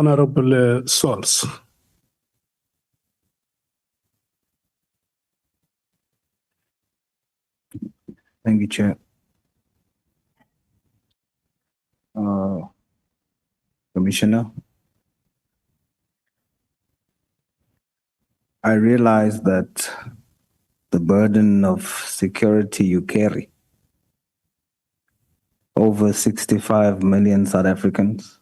Honorable Sauls. Thank you, Chair. Commissioner, I realize that the burden of security you carry, over 65 million South Africans,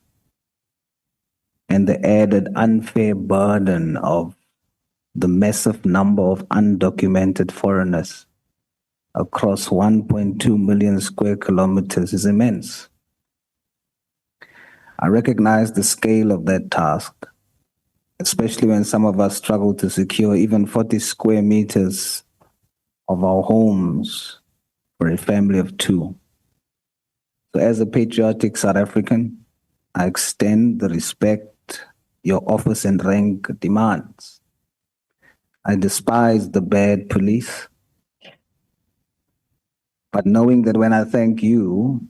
and the added unfair burden of the massive number of undocumented foreigners across 1.2 million square kilometers is immense. I recognize the scale of that task, especially when some of us struggle to secure even 40 square meters of our homes for a family of two. So as a patriotic South African, I extend the respect your office and rank demands. I despise the bad police, but knowing that when I thank you,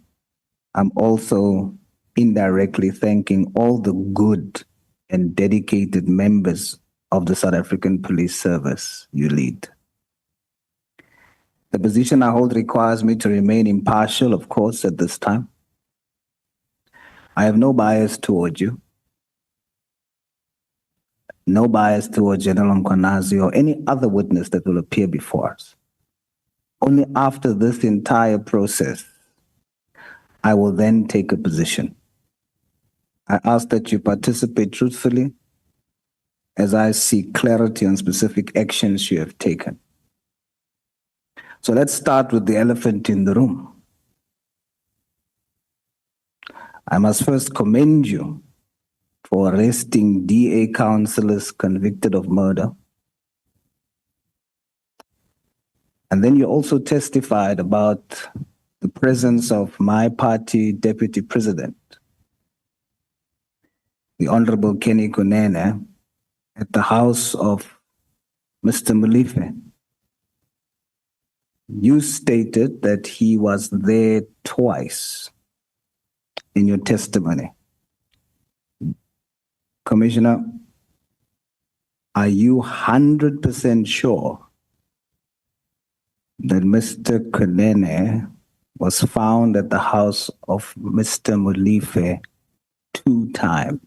I'm also indirectly thanking all the good and dedicated members of the South African Police Service you lead. The position I hold requires me to remain impartial, of course, at this time. I have no bias toward you, no bias toward General Mkwanazi or any other witness that will appear before us. Only after this entire process, I will then take a position. I ask that you participate truthfully as I seek clarity on specific actions you have taken. So let's start with the elephant in the room. I must first commend you for arresting DA councillors convicted of murder. And then you also testified about the presence of my party deputy president, the Honorable Kunene, at the house of Mr. Molefe. You stated that he was there twice in your testimony. Commissioner, are you 100% sure that Mr. Kunene was found at the house of Mr. Molefe 2 times?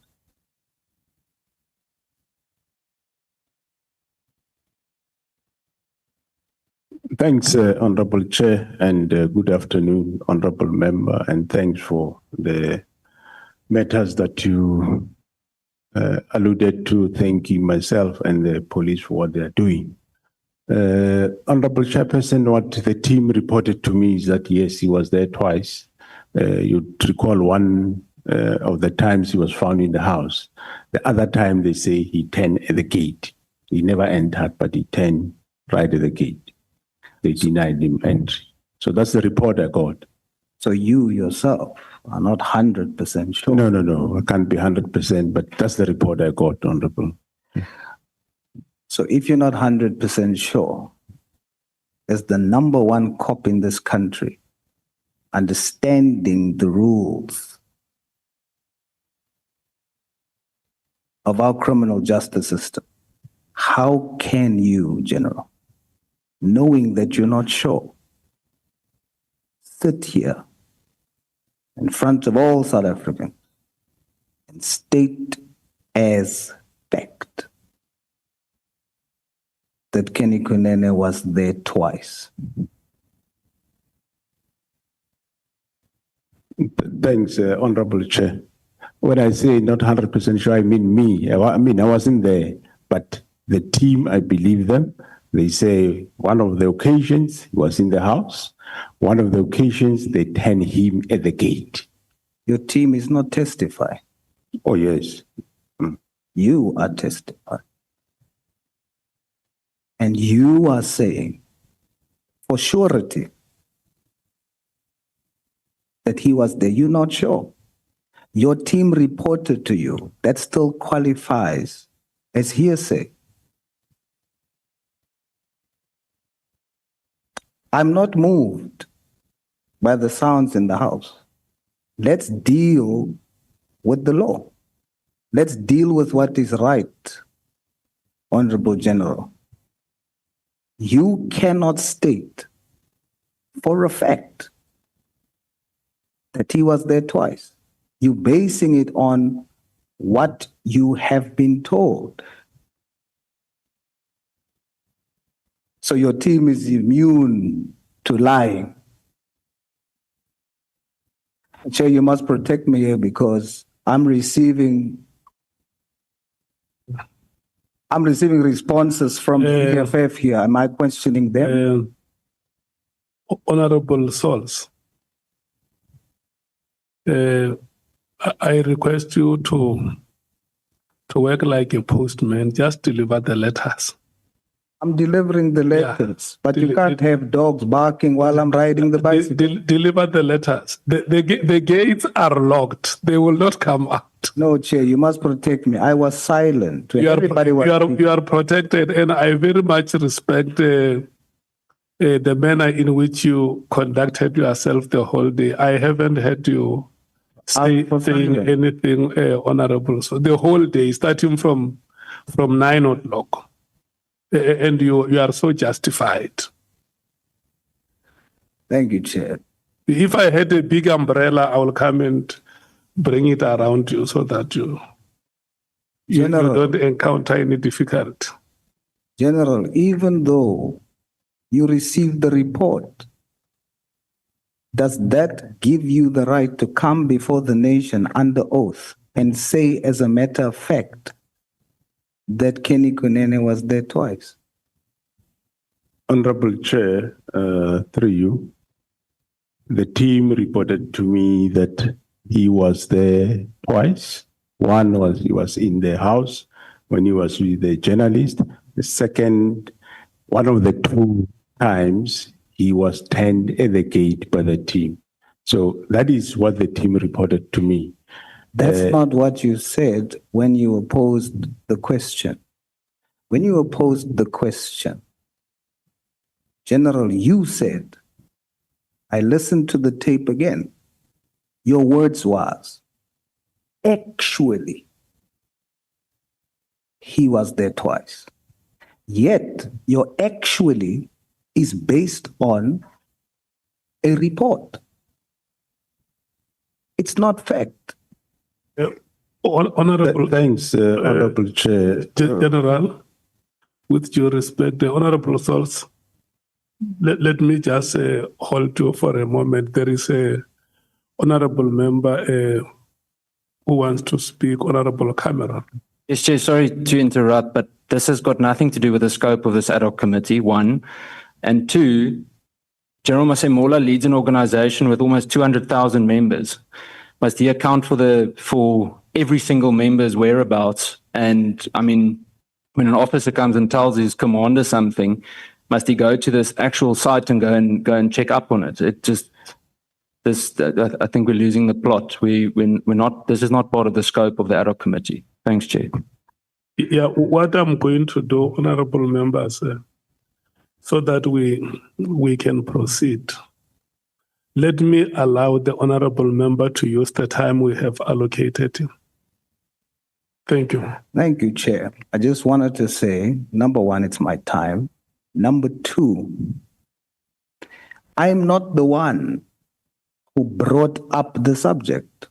Thanks, Honorable Chair, and good afternoon, Honorable Member, and thanks for the matters that you alluded to, thanking myself and the police for what they are doing. Honorable Chairperson, what the team reported to me is that, yes, he was there twice. You recall one of the times he was found in the house. The other time they say he turned at the gate. He never entered, but he turned right at the gate. They denied him entry. So that's the report I got. So you yourself are not 100% sure? No. I can't be 100%, but that's the report I got, Honorable. So if you're not 100% sure, as the #1 cop in this country, understanding the rules of our criminal justice system, how can you, General, knowing that you're not sure, sit here in front of all South Africans and state as fact that Kenny Kunene was there twice? Thanks, Honorable Chair. When I say not 100% sure, I mean me. I wasn't there, but the team, I believe them. They say one of the occasions he was in the house, one of the occasions they turned him at the gate. Your team is not testifying. Oh, yes. You are testifying. And you are saying for surety that he was there. You're not sure. Your team reported to you. That still qualifies as hearsay. I'm not moved by the sounds in the house. Let's deal with the law. Let's deal with what is right, Honorable General. You cannot state for a fact that he was there twice. You're basing it on what you have been told. So your team is immune to lying. Chair, you must protect me here because I'm receiving responses from the EFF here. Am I questioning them? Honorable Sauls, I request you to work like a postman, just deliver the letters. I'm delivering the letters, but you can't have dogs barking while I'm riding the bicycle. Deliver the letters. The gates are locked. They will not come out. No, Chair, you must protect me. I was silent when everybody was speaking. You are protected, and I very much respect the manner in which you conducted yourself the whole day. I haven't heard you saying anything honorable. So the whole day, starting from 9 o'clock. And you are so justified. Thank you, Chair. If I had a big umbrella, I will come and bring it around you so that you don't encounter any difficulty. General, even though you received the report, does that give you the right to come before the nation under oath and say, as a matter of fact, that Kenny Kunene was there twice? Honorable Chair, through you, the team reported to me that he was there twice. One was he was in the house when he was with the journalist. The second, one of the 2 times, he was turned at the gate by the team. So that is what the team reported to me. That's not what you said when you opposed the question. When you opposed the question, General, you said, I listened to the tape again. Your words was, actually, he was there twice. Yet, your actually is based on a report. It's not fact. Honorable. Thanks, Honorable Chair. General, with due respect, the Honorable Sauls, let me just hold you for a moment. There is a honorable member who wants to speak, Honorable Cameron. Yes, Chair, sorry to interrupt, but this has got nothing to do with the scope of this ad hoc committee, 1. And 2, General Masemola leads an organization with almost 200,000 members. Must he account for every single member's whereabouts? And I mean, when an officer comes and tells his commander something, must he go to this actual site and go and check up on it? It just I think we're losing the plot. We're not. This is not part of the scope of the ad hoc committee. Thanks, Chair. Yeah, what I'm going to do, honorable members, so that we can proceed. Let me allow the honorable member to use the time we have allocated him. Thank you. Thank you, Chair. I just wanted to say, number 1, it's my time. Number 2, I'm not the one who brought up the subject.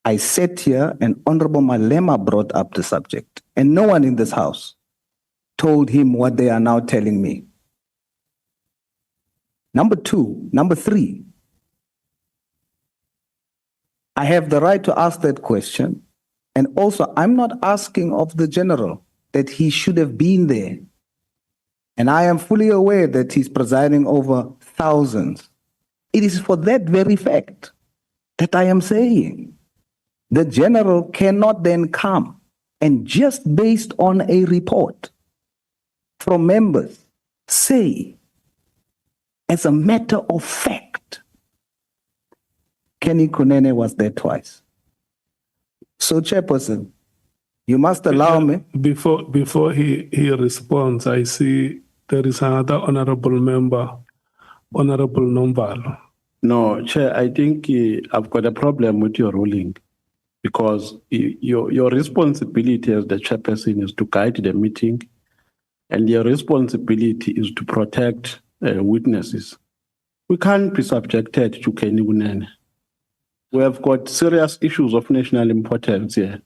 I sat here and Honorable Malema brought up the subject, and no one in this house told him what they are now telling me. Number 3, I have the right to ask that question. And also, I'm not asking of the general that he should have been there. And I am fully aware that he's presiding over thousands. It is for that very fact that I am saying the general cannot then come and just based on a report from members say, as a matter of fact, Kenny Kunene was there twice. So, Chairperson, you must allow me. Before he responds, I see there is another honorable member, Honorable Nombalo. No, Chair, I think I've got a problem with your ruling. because your responsibility as the chairperson is to guide the meeting, and your responsibility is to protect witnesses. We can't be subjected to Kunene. We have got serious issues of national importance here.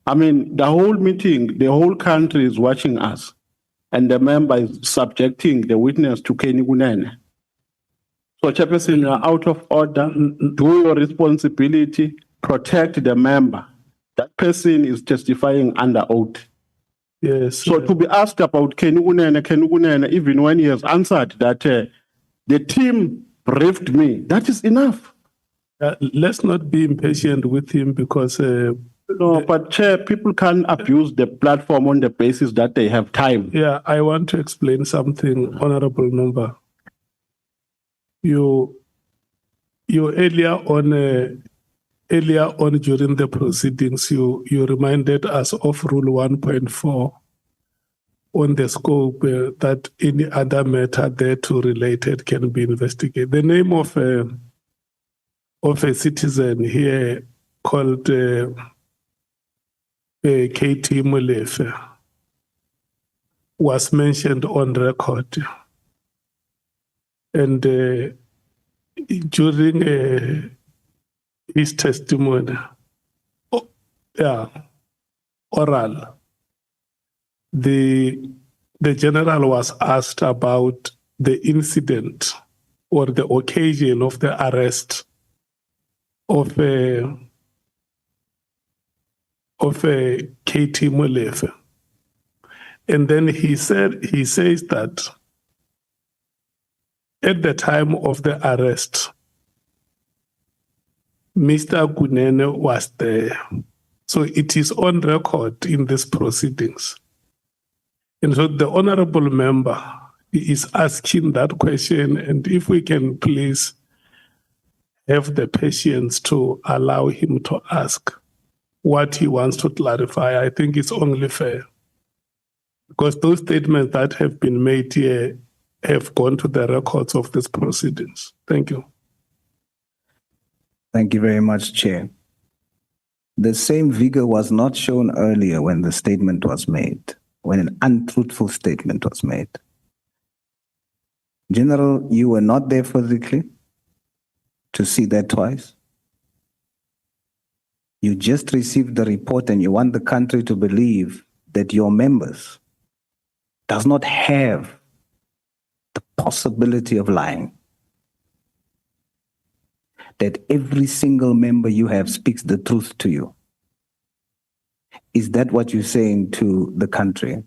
I mean, the whole meeting, the whole country is watching us, and the member is subjecting the witness to Kunene. So, Chairperson, you are out of order. Do your responsibility, protect the member. That person is testifying under oath. Yes. So, to be asked about Kunene, even when he has answered that the team briefed me, that is enough. Let's not be impatient with him because. No, but Chair, people can't abuse the platform on the basis that they have time. Yeah, I want to explain something, Honorable Member. You earlier on during the proceedings, you reminded us of Rule 1.4 on the scope that any other matter thereto related can be investigated. The name of a citizen here called KT Molefe was mentioned on record. And during his testimony, oral, the general was asked about the incident or the occasion of the arrest of KT Molefe. And then he says that at the time of the arrest, Mr. Kunene was there. So it is on record in these proceedings. And so the honorable member is asking that question, and if we can please have the patience to allow him to ask what he wants to clarify, I think it's only fair. Because those statements that have been made here have gone to the records of these proceedings. Thank you. Thank you very much, Chair. The same vigor was not shown earlier when the statement was made, when an untruthful statement was made. General, you were not there physically to see that twice. You just received the report and you want the country to believe that your members does not have the possibility of lying. That every single member you have speaks the truth to you. Is that what you're saying to the country?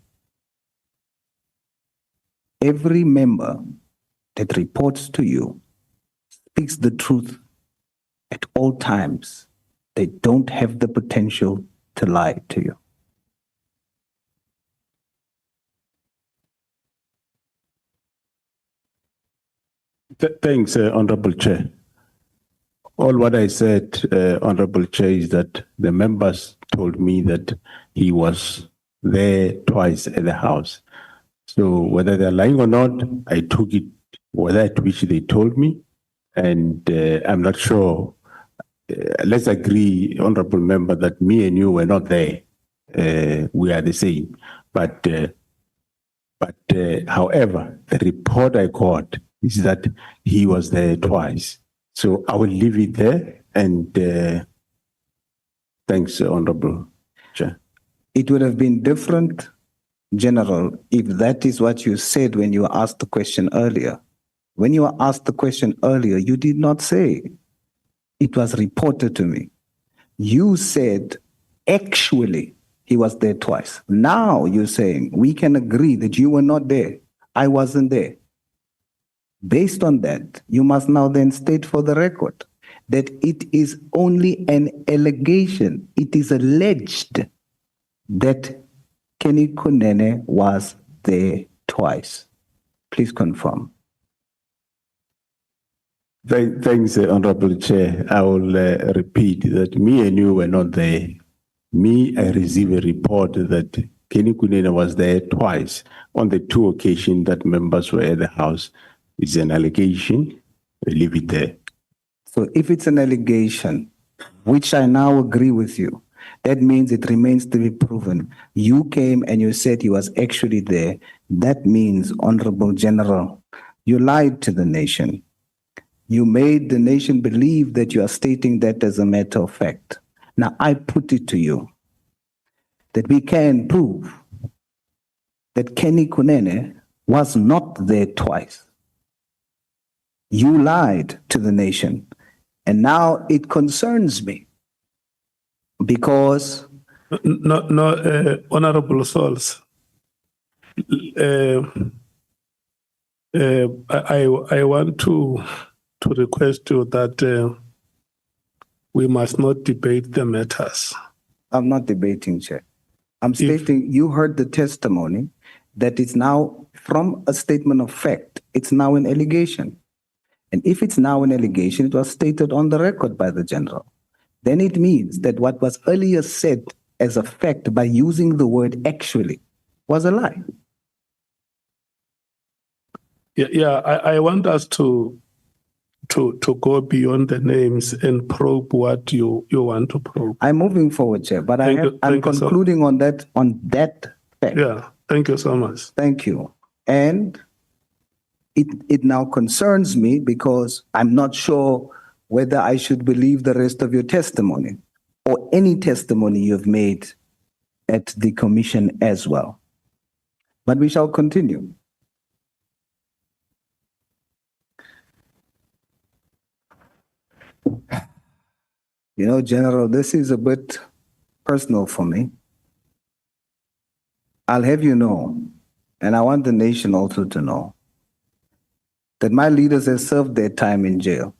Every member that reports to you speaks the truth at all times. They don't have the potential to lie to you. Thanks, Honorable Chair. All what I said, Honorable Chair, is that the members told me that he was there twice at the house. So whether they're lying or not, I took it at which they told me, and I'm not sure. Let's agree, Honorable Member, that me and you were not there. We are the same. But however, the report I got is that he was there twice. So I will leave it there, and thanks, Honorable Chair. It would have been different, General, if that is what you said when you were asked the question earlier. When you were asked the question earlier, you did not say, it was reported to me. You said, actually, he was there twice. Now you're saying, we can agree that you were not there. I wasn't there. Based on that, you must now then state for the record that it is only an allegation. It is alleged that Kenny Kunene was there twice. Please confirm. Thanks, Honorable Chair. I will repeat that me and you were not there. I received a report that Kenny Kunene was there twice on the two occasions that members were at the house. It's an allegation. I leave it there. So if it's an allegation, which I now agree with you. That means it remains to be proven. You came and you said he was actually there. That means, Honorable General, you lied to the nation. You made the nation believe that you are stating that as a matter of fact. Now, I put it to you that we can prove that Kenny Kunene was not there twice. You lied to the nation. And now it concerns me because Honorable Sauls. I want to request you that we must not debate the matters. I'm not debating, Chair. I'm stating you heard the testimony that it's now from a statement of fact, it's now an allegation. And if it's now an allegation, it was stated on the record by the general. Then it means that what was earlier said as a fact by using the word actually was a lie. Yeah, I want us to go beyond the names and probe what you want to probe. I'm moving forward, Chair, but I'm concluding on that fact. Yeah, thank you so much. Thank you. And it now concerns me because I'm not sure whether I should believe the rest of your testimony or any testimony you've made at the commission as well. But we shall continue. You know, General, this is a bit personal for me. I'll have you know, and I want the nation also to know, that my leaders have served their time in jail.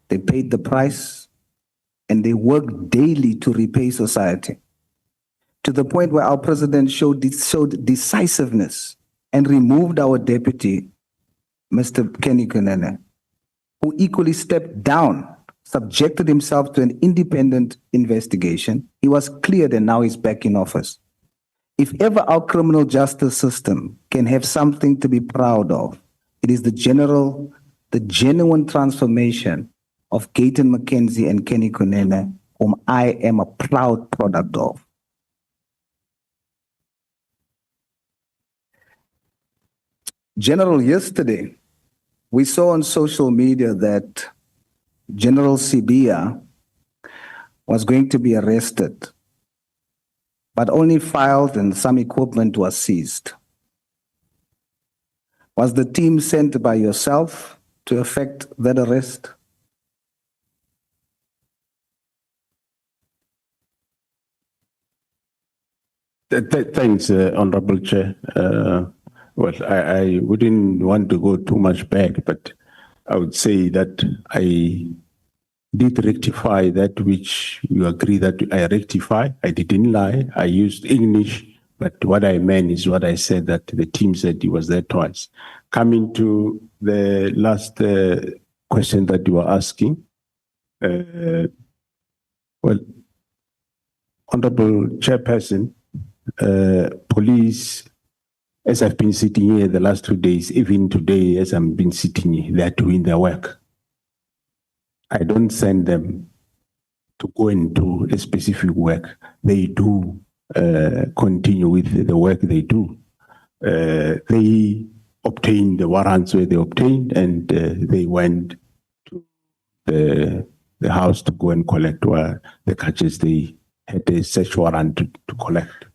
They paid the price and they worked daily to repay society, to the point where our president showed decisiveness and removed our deputy, Mr. Kenny Kunene, who equally stepped down, subjected himself to an independent investigation. He was cleared and now he's back in office. If ever our criminal justice system can have something to be proud of, it is the genuine transformation of Gayton McKenzie and Kenny Kunene, whom I am a proud product of. General, yesterday, we saw on social media that General Sibia was going to be arrested, but only filed and some equipment was seized. Was the team sent by yourself to effect that arrest? Thanks, Honorable Chair. Well, I wouldn't want to go too much back, but I would say that I did rectify that which you agree that I rectify. I didn't lie. I used English, but what I meant is what I said, that the team said he was there twice. Coming to the last question that you were asking, well, Honorable Chairperson, police, as I've been sitting here the last 2 days, even today as I've been sitting here, they're doing their work. I don't send them to go and do a specific work. They do continue with the work they do. They obtained the warrants where they obtained, and they went to the house to go and collect where the catches they had a search warrant to collect.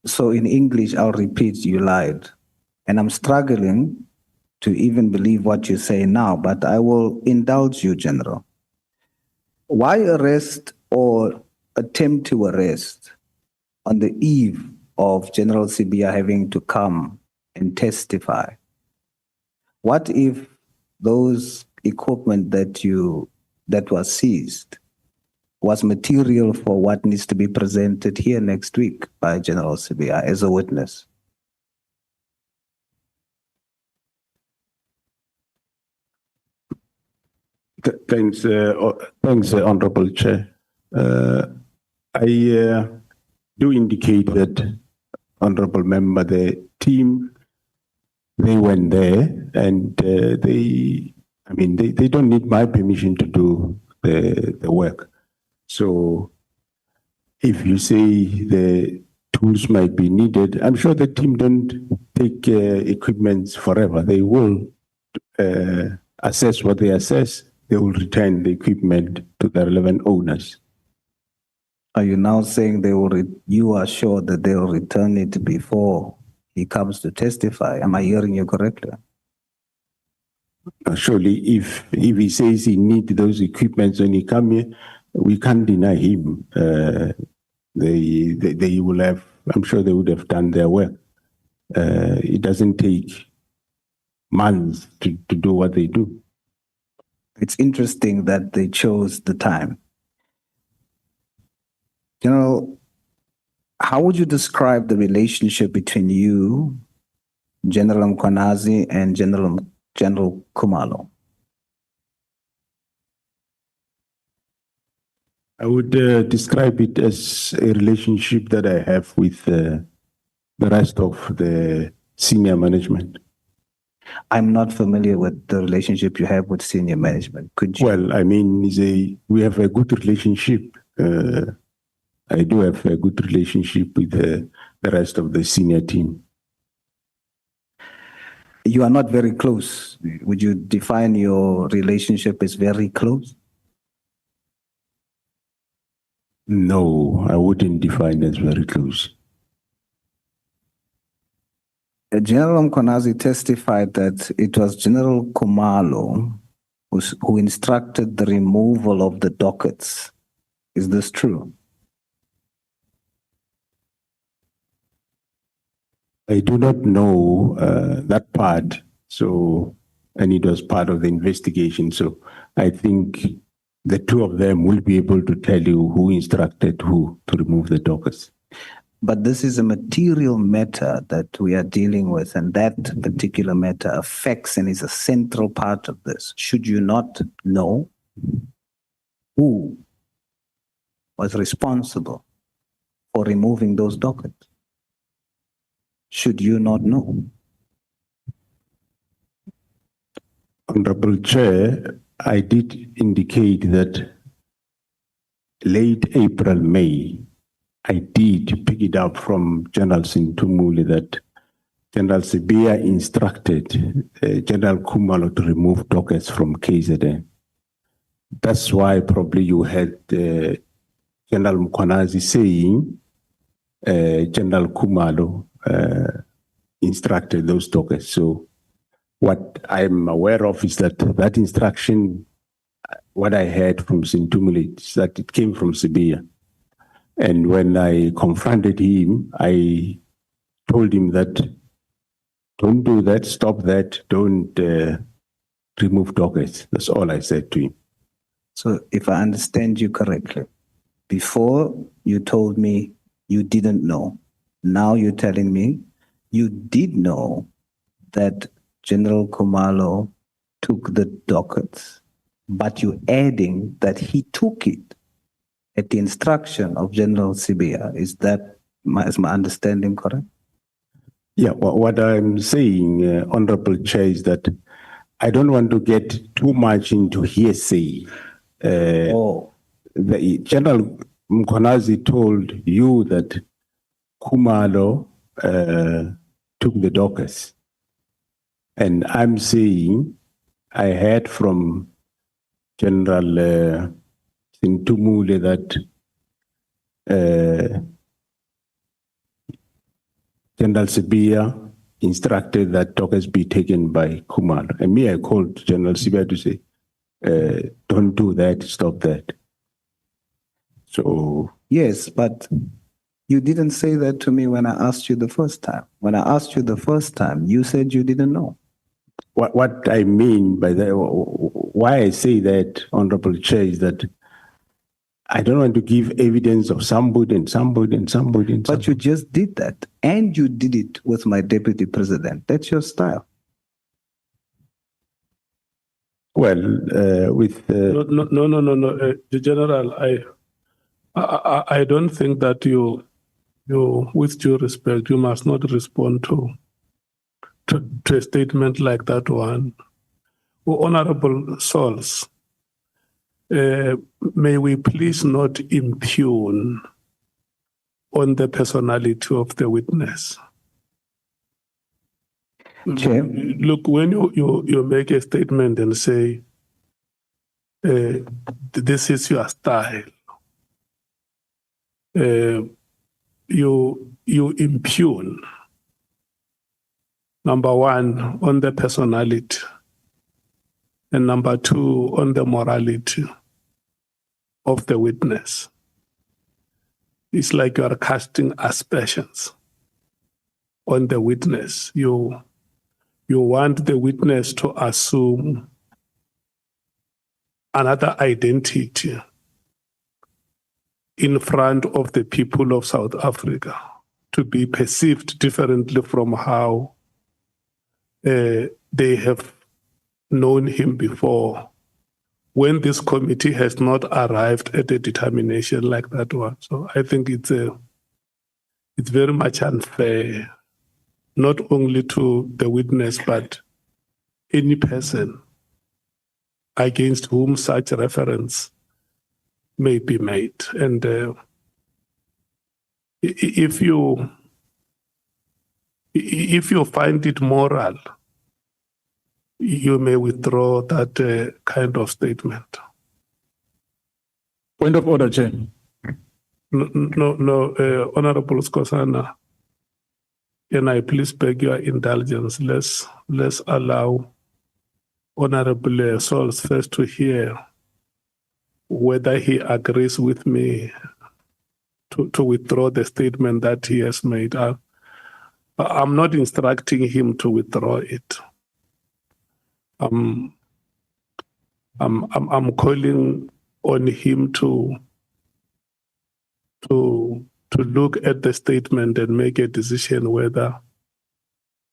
So in English, I'll repeat, you lied. And I'm struggling to even believe what you say now, but I will indulge you, General. Why arrest or attempt to arrest on the eve of General Sibia having to come and testify? What if those equipment that was seized was material for what needs to be presented here next week by General Sibia as a witness? Thanks, Honorable Chair. I do indicate that, Honorable Member, the team, they went there and they I mean, they don't need my permission to do the work. So if you say the tools might be needed, I'm sure the team don't take equipment forever. They will assess what they assess. They will return the equipment to the relevant owners. Are you now saying you are sure that they will return it before he comes to testify? Am I hearing you correctly? Surely, if he says he needs those equipments when he come here, we can't deny him. They will have. I'm sure they would have done their work. It doesn't take months to do what they do. It's interesting that they chose the time. General, how would you describe the relationship between you, General Mkwanazi, and General Khumalo? I would describe it as a relationship that I have with the rest of the senior management. I'm not familiar with the relationship you have with senior management. Could you? Well, I mean, we have a good relationship. I do have a good relationship with the rest of the senior team. You are not very close. Would you define your relationship as very close? No, I wouldn't define as very close. General Mkwanazi testified that it was General Khumalo who instructed the removal of the dockets. Is this true? I do not know that part, and it was part of the investigation. So I think the two of them will be able to tell you who instructed who to remove the dockets. But this is a material matter that we are dealing with, and that particular matter affects and is a central part of this. Should you not know who was responsible for removing those dockets? Should you not know? Honorable Chair, I did indicate that late April, May, I did pick it up from General Sintumuli that General Sibia instructed General Khumalo to remove dockets from KZN. That's why probably you had General Mkwanazi saying General Khumalo instructed those dockets. So what I'm aware of is that that instruction, what I heard from Sintumuli, is that it came from Sibia. And when I confronted him, I told him that, don't do that, stop that, don't remove dockets. That's all I said to him. So if I understand you correctly, before you told me you didn't know. Now you're telling me you did know that General Khumalo took the dockets, but you're adding that he took it at the instruction of General Sibia. Is my understanding correct? Yeah, what I'm saying, Honorable Chair, is that I don't want to get too much into hearsay. The General Mkwanazi told you that Khumalo took the dockets. And I'm saying I heard from General Sintumule that General Sibia instructed that dockets be taken by Khumalo. And me, I called General Sibia to say, don't do that, stop that. So yes, but you didn't say that to me when I asked you the first time. When I asked you the first time, you said you didn't know. What I mean by that, why I say that, Honorable Chair, is that I don't want to give evidence of somebody and somebody and somebody. And but you just did that, and you did it with my deputy president. That's your style. Well, with no, General, I don't think that you, with due respect, you must not respond to a statement like that one. Honorable Sauls, may we please not impugn on the personality of the witness. Chair. Look, when you make a statement and say, this is your style, you impugn, number one, on the personality, and number two, on the morality of the witness. It's like you are casting aspersions on the witness. You want the witness to assume another identity in front of the people of South Africa, to be perceived differently from how they have known him before, when this committee has not arrived at a determination like that one. So I think it's very much unfair, not only to the witness, but any person against whom such reference may be made. And if you find it moral, you may withdraw that kind of statement. Point of order, Chair. No, Honorable Skosana, can I please beg your indulgence? Let's allow Honorable Sauls first to hear whether he agrees with me to withdraw the statement that he has made. I'm not instructing him to withdraw it. I'm calling on him to look at the statement and make a decision whether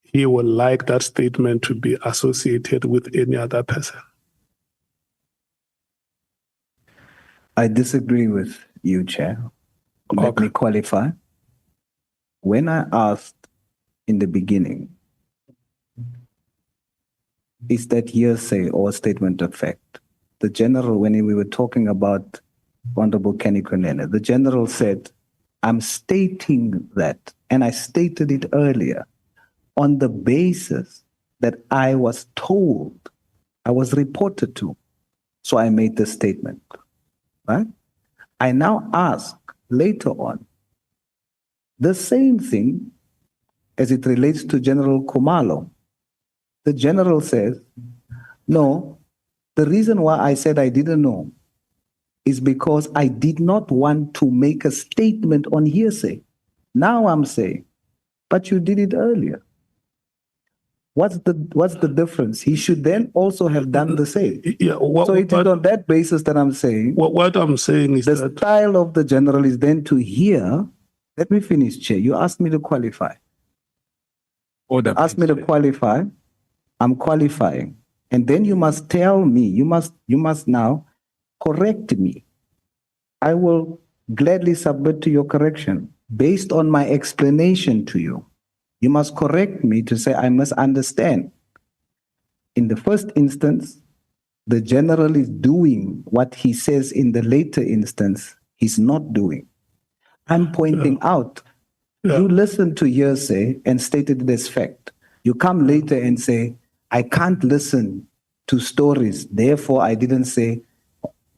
he would like that statement to be associated with any other person. I disagree with you, Chair. Let me qualify. When I asked in the beginning, is that hearsay or statement of fact? The general, when we were talking about Honorable Kenny Kunene, the general said, I'm stating that, and I stated it earlier, on the basis that I was told, I was reported to. So I made this statement, right? I now ask later on the same thing as it relates to General Khumalo. The general says, no, the reason why I said I didn't know is because I did not want to make a statement on hearsay. Now I'm saying, but you did it earlier. What's the difference? He should then also have done the same. Yeah, so it is on that basis that I'm saying. What I'm saying is the that style of the general is then to hear. Let me finish, Chair. You asked me to qualify. Order. Asked me to qualify. I'm qualifying. And then you must tell me, you must now correct me. I will gladly submit to your correction based on my explanation to you. You must correct me to say I must understand. In the first instance, the general is doing what he says in the later instance he's not doing. I'm pointing out, you listen to hearsay and stated it as fact. You come later and say, I can't listen to stories, therefore I didn't say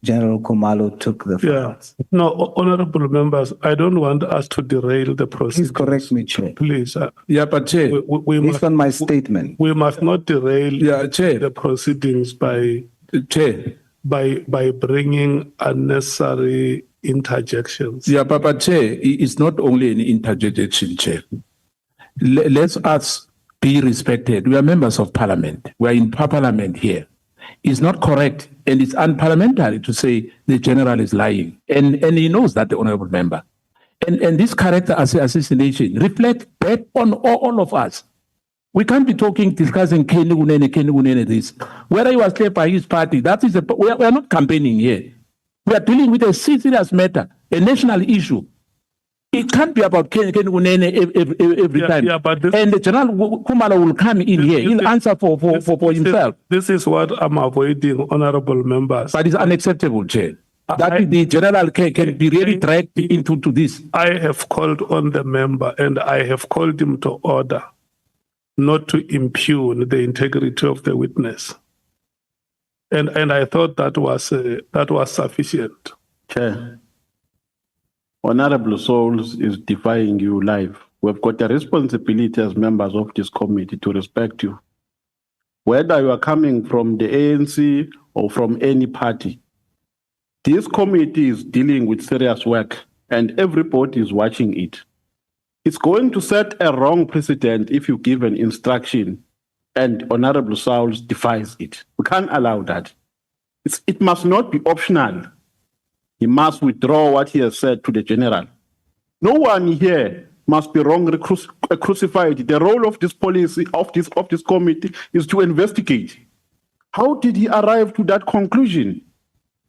General Khumalo took the files. No, honorable members, I don't want us to derail the process. Please correct me, Chair. Please. Yeah, but Chair. Based on my statement. We must not derail Chair. the proceedings by Chair. by bringing unnecessary interjections. Yeah, but Chair, it's not only an interjection, Chair. Let us be respected. We are members of parliament. We are in parliament here. It's not correct and it's unparliamentary to say the general is lying. And he knows that, the honorable member. And this character assassination reflects bad on all of us. We can't be discussing Kunene this. Whether he was cleared by his party, that is we are not campaigning here. We are dealing with a serious matter, a national issue. It can't be about Kunene every Yeah, time. yeah, but this- and the General Kumalo will come in here. He'll answer for himself. This is what I'm avoiding, honorable members. But it's unacceptable, Chair. That the General can be really dragged into this. I have called on the member and I have called him to order not to impugn the integrity of the witness. And I thought that was sufficient. Chair, Honorable Sauls is defying you live. We've got a responsibility as members of this committee to respect you. Whether you are coming from the ANC or from any party, this committee is dealing with serious work and everybody is watching it. It's going to set a wrong precedent if you give an instruction and Honorable Sauls defies it. We can't allow that. It must not be optional. He must withdraw what he has said to the general. No one here must be wrongly crucified. The role of this policy, of this committee, is to investigate. How did he arrive to that conclusion?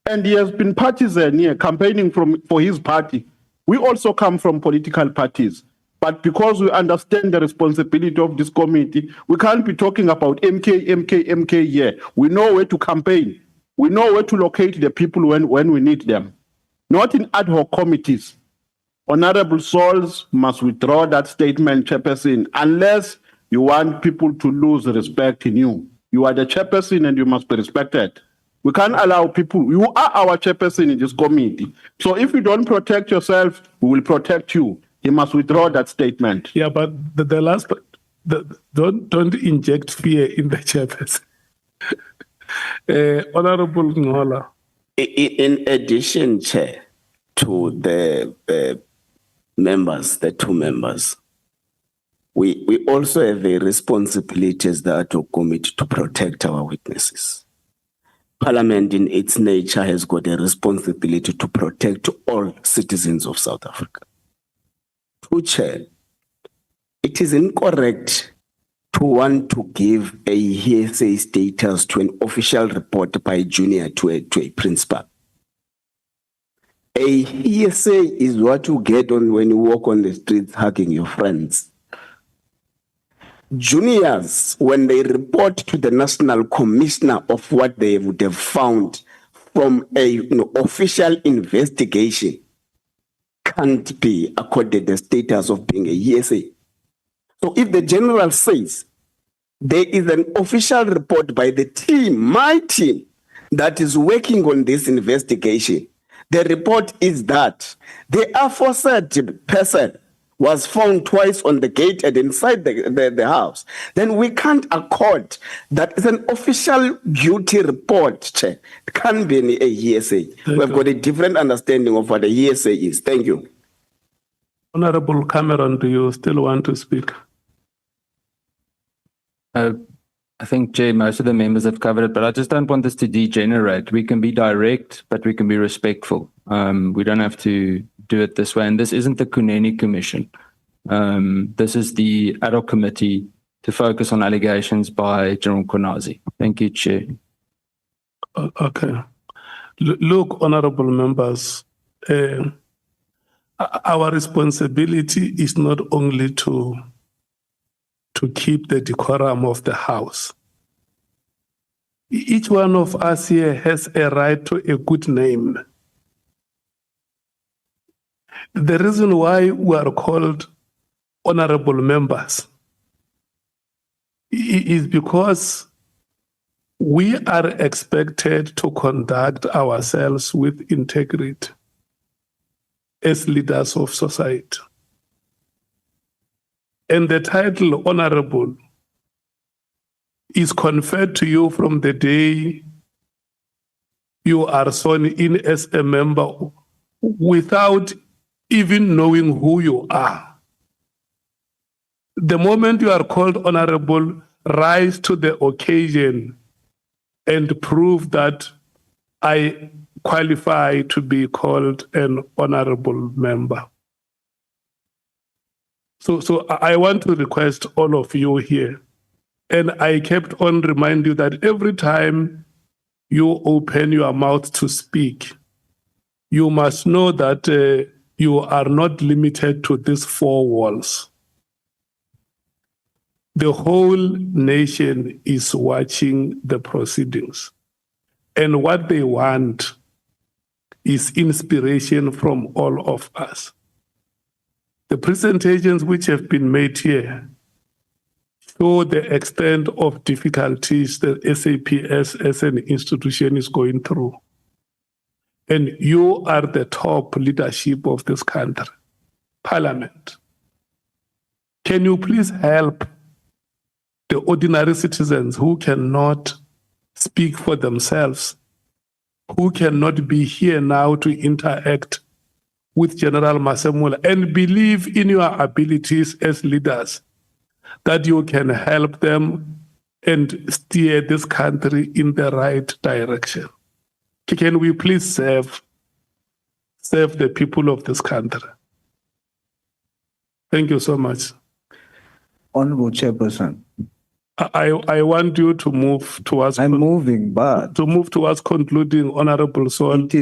And he has been partisan here, campaigning for his party. We also come from political parties. But because we understand the responsibility of this committee, we can't be talking about MK here. We know where to campaign. We know where to locate the people when we need them. Not in ad hoc committees. Honorable Sauls must withdraw that statement, Chairperson, unless you want people to lose respect in you. You are the Chairperson and you must be respected. We can't allow people, you are our Chairperson in this committee. So if you don't protect yourself, we will protect you. He must withdraw that statement. Yeah, but the last, don't inject fear in the Chairperson. Honorable Ngola. In addition, Chair, to the members, the two members, we also have a responsibility as the ad hoc committee to protect our witnesses. Parliament in its nature has got a responsibility to protect all citizens of South Africa. To Chair, it is incorrect to want to give a hearsay status to an official report by a junior to a principal. A hearsay is what you get on when you walk on the streets hugging your friends. Juniors, when they report to the National Commissioner of what they would have found from an official investigation, can't be accorded the status of being a hearsay. So if the general says there is an official report by the team, my team, that is working on this investigation, the report is that the aforesaid person was found twice on the gate and inside the house, then we can't accord that it's an official duty report, Chair. It can't be a hearsay. We've got a different understanding of what a hearsay is. Thank you. Honorable Cameron, do you still want to speak? I think, Jay, most of the members have covered it, but I just don't want this to degenerate. We can be direct, but we can be respectful. We don't have to do it this way. And this isn't the Kunene Commission. This is the ad hoc committee to focus on allegations by General Konazi. Thank you, Chair. Okay. Look, honorable members, our responsibility is not only to keep the decorum of the House. Each one of us here has a right to a good name. The reason why we are called honorable members is because we are expected to conduct ourselves with integrity as leaders of society. And the title honorable is conferred to you from the day you are sworn in as a member without even knowing who you are. The moment you are called honorable, rise to the occasion and prove that I qualify to be called an honorable member. So I want to request all of you here, and I kept on reminding you that every time you open your mouth to speak, you must know that you are not limited to these four walls. The whole nation is watching the proceedings. And what they want is inspiration from all of us. The presentations which have been made here show the extent of difficulties that SAPS as an institution is going through. And you are the top leadership of this country, Parliament. Can you please help the ordinary citizens who cannot speak for themselves, who cannot be here now to interact with General Masemola, and believe in your abilities as leaders that you can help them and steer this country in the right direction? Can we please serve the people of this country? Thank you so much. Honorable Chairperson, I want you to move towards I'm moving, but concluding, Honorable Saul. it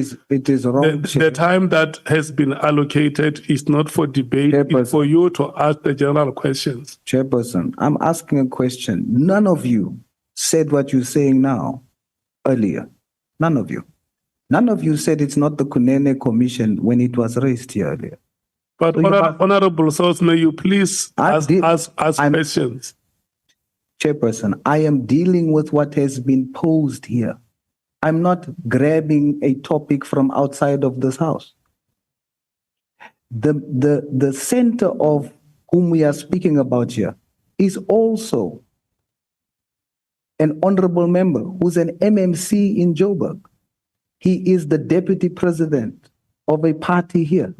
is wrong. The time that has been allocated is not for debate, it's for you to ask the general questions. Chairperson, I'm asking a question. None of you said what you're saying now earlier. None of you. None of you said it's not the Kunene Commission when it was raised here earlier. But So Honorable Sauls, may you please ask questions? Chairperson, I am dealing with what has been posed here. I'm not grabbing a topic from outside of this house. The center of whom we are speaking about here is also an honorable member who's an MMC in Joburg. He is the deputy president of a party here.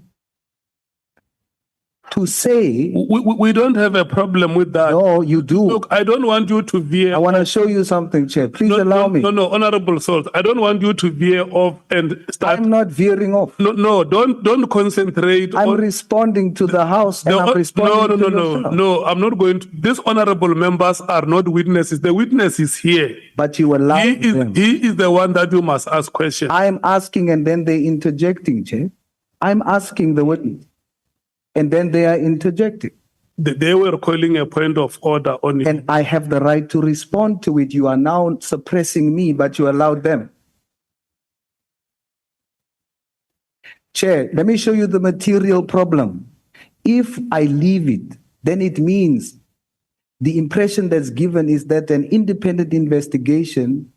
To say... We don't have a problem with that. No, you do. Look, I don't want you to veer... I want to show you something, Chair. Please allow me. No, Honorable Sauls, I don't want you to veer off and start... I'm not veering off. No, don't concentrate I'm on... responding to the House and I'm responding to yourself. No, I'm not going to... These honorable members are not witnesses. The witness is here. But you allow them. He is the one that you must ask questions. I'm asking and then they interjecting, Chair. I'm asking the witness. And then they are interjecting. They were calling a point of order on it. And I have the right to respond to it. You are now suppressing me, but you allowed them. Chair, let me show you the material problem. If I leave it, then it means the impression that's given is that an independent investigation,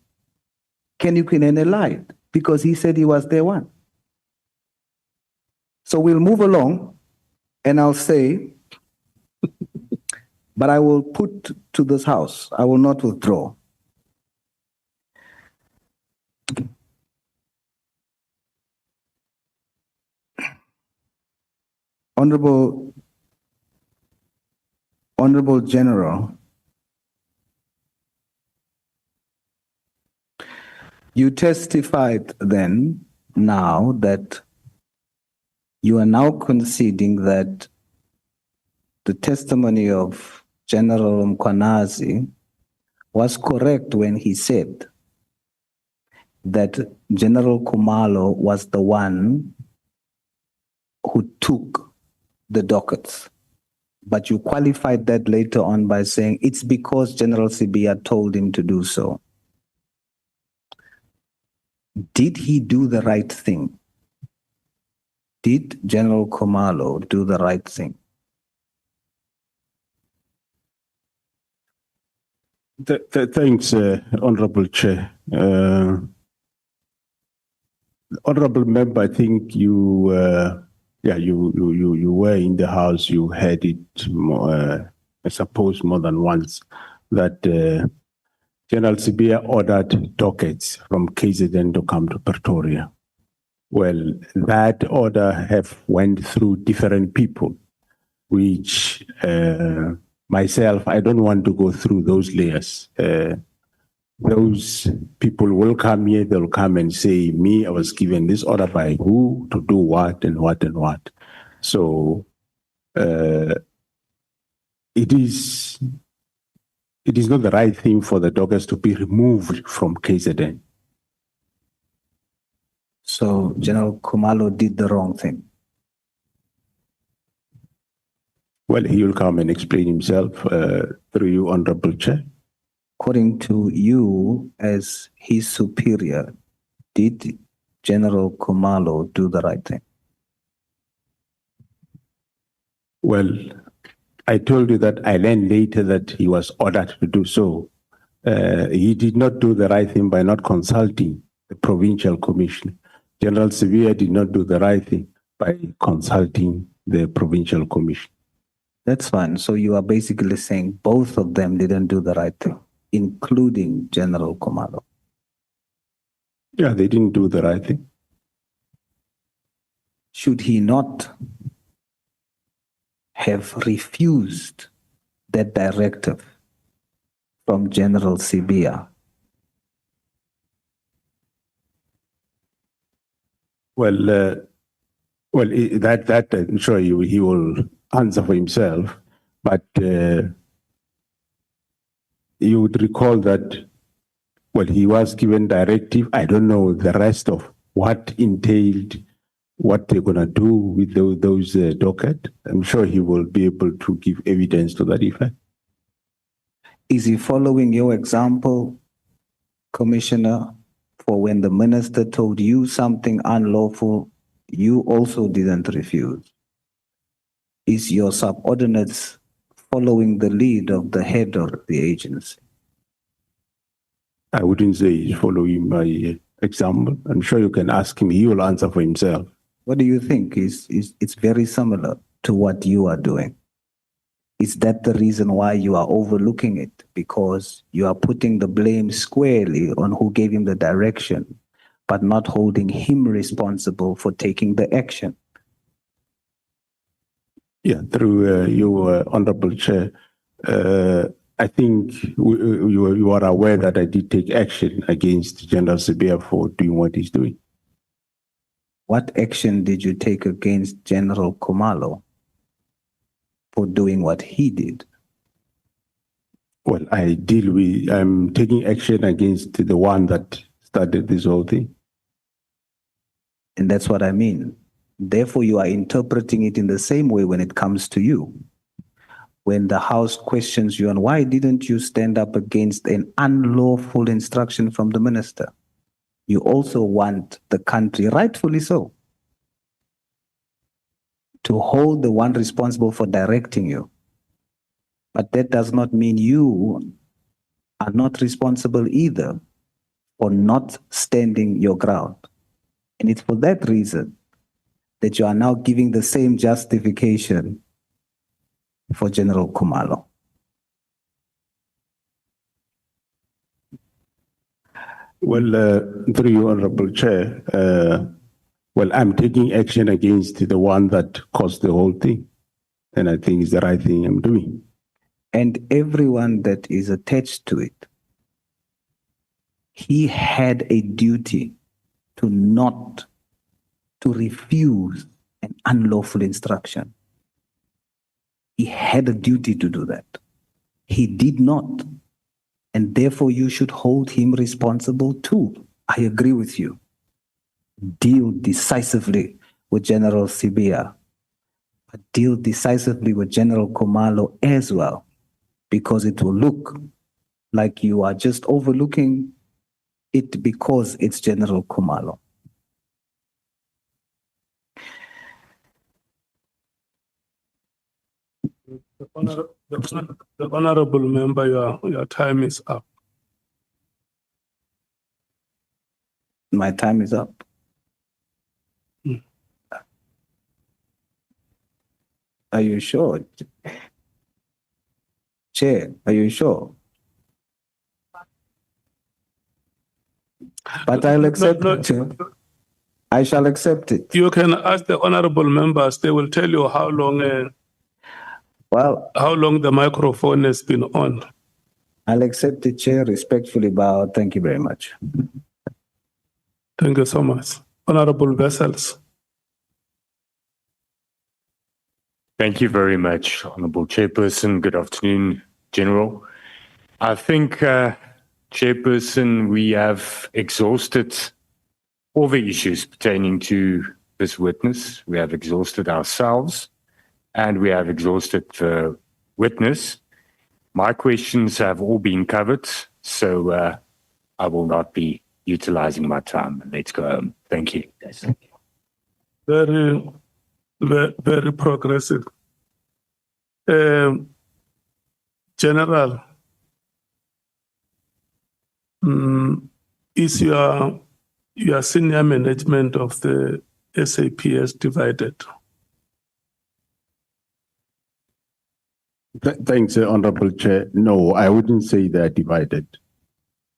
Kunene lied because he said he was there one. So we'll move along. And I'll say, but I will put to this House, I will not withdraw. Honorable General, you testified then now that you are now conceding that the testimony of General Mkwanazi was correct when he said that General Khumalo was the one who took the dockets. But you qualified that later on by saying it's because General Sibiya told him to do so. Did he do the right thing? Did General Khumalo do the right thing? Thanks, Honorable Chair. Honorable Member, I think you were in the House. You heard it, I suppose, more than once that General Sibiya ordered dockets from KZN to come to Pretoria. Well, that order have went through different people, which myself, I don't want to go through those layers. Those people will come here, they'll come and say, me, I was given this order by who to do what and what and what. So it is not the right thing for the dockets to be removed from KZN. So General Khumalo did the wrong thing. Well, he will come and explain himself through you, Honorable Chair. According to you, as his superior, did General Khumalo do the right thing? Well, I told you that I learned later that he was ordered to do so. He did not do the right thing by not consulting the provincial commission. General Sevilla did not do the right thing by consulting the provincial commission. That's fine. So you are basically saying both of them didn't do the right thing, including General Khumalo. Yeah, they didn't do the right thing. Should he not have refused that directive from General Sibia? Well, that I'm sure he will answer for himself, but you would recall that, well, he was given directive. I don't know the rest of what entailed, what they're going to do with those docket. I'm sure he will be able to give evidence to that effect. Is he following your example, Commissioner, for when the minister told you something unlawful, you also didn't refuse? Is your subordinates following the lead of the head of the agency? I wouldn't say he's following my example. I'm sure you can ask him. He will answer for himself. What do you think? It's very similar to what you are doing. Is that the reason why you are overlooking it? Because you are putting the blame squarely on who gave him the direction, but not holding him responsible for taking the action. Yeah, through you, Honorable Chair, I think you are aware that I did take action against General Sibia for doing what he's doing. What action did you take against General Khumalo for doing what he did? Well, I'm taking action against the one that started this whole thing. And that's what I mean. Therefore, you are interpreting it in the same way when it comes to you. When the House questions you on why didn't you stand up against an unlawful instruction from the minister, you also want the country, rightfully so, to hold the one responsible for directing you. But that does not mean you are not responsible either for not standing your ground. And it's for that reason that you are now giving the same justification for General Khumalo. Well, through you, Honorable Chair, well, I'm taking action against the one that caused the whole thing. And I think it's the right thing I'm doing. And everyone that is attached to it, he had a duty to refuse an unlawful instruction. He had a duty to do that. He did not. And therefore, you should hold him responsible too. I agree with you. Deal decisively with General Sibia, but deal decisively with General Khumalo as well, because it will look like you are just overlooking it because it's General Khumalo. The honorable member, your time is up. My time is up. Are you sure? Chair, are you sure? But I'll accept it, Chair. I shall accept it. You can ask the honorable members. They will tell you how long. How long the microphone has been on. I'll accept it, Chair. Respectfully bow. Thank you very much. Thank you so much. Honorable Vessels. Thank you very much, Honorable Chairperson. Good afternoon, General. I think, Chairperson, we have exhausted all the issues pertaining to this witness. We have exhausted ourselves. and we have exhausted the witness. My questions have all been covered, so I will not be utilizing my time. Let's go home. Thank you. Very, very progressive. General, is your senior management of the SAPS divided? Thanks, Honorable Chair. No, I wouldn't say they're divided.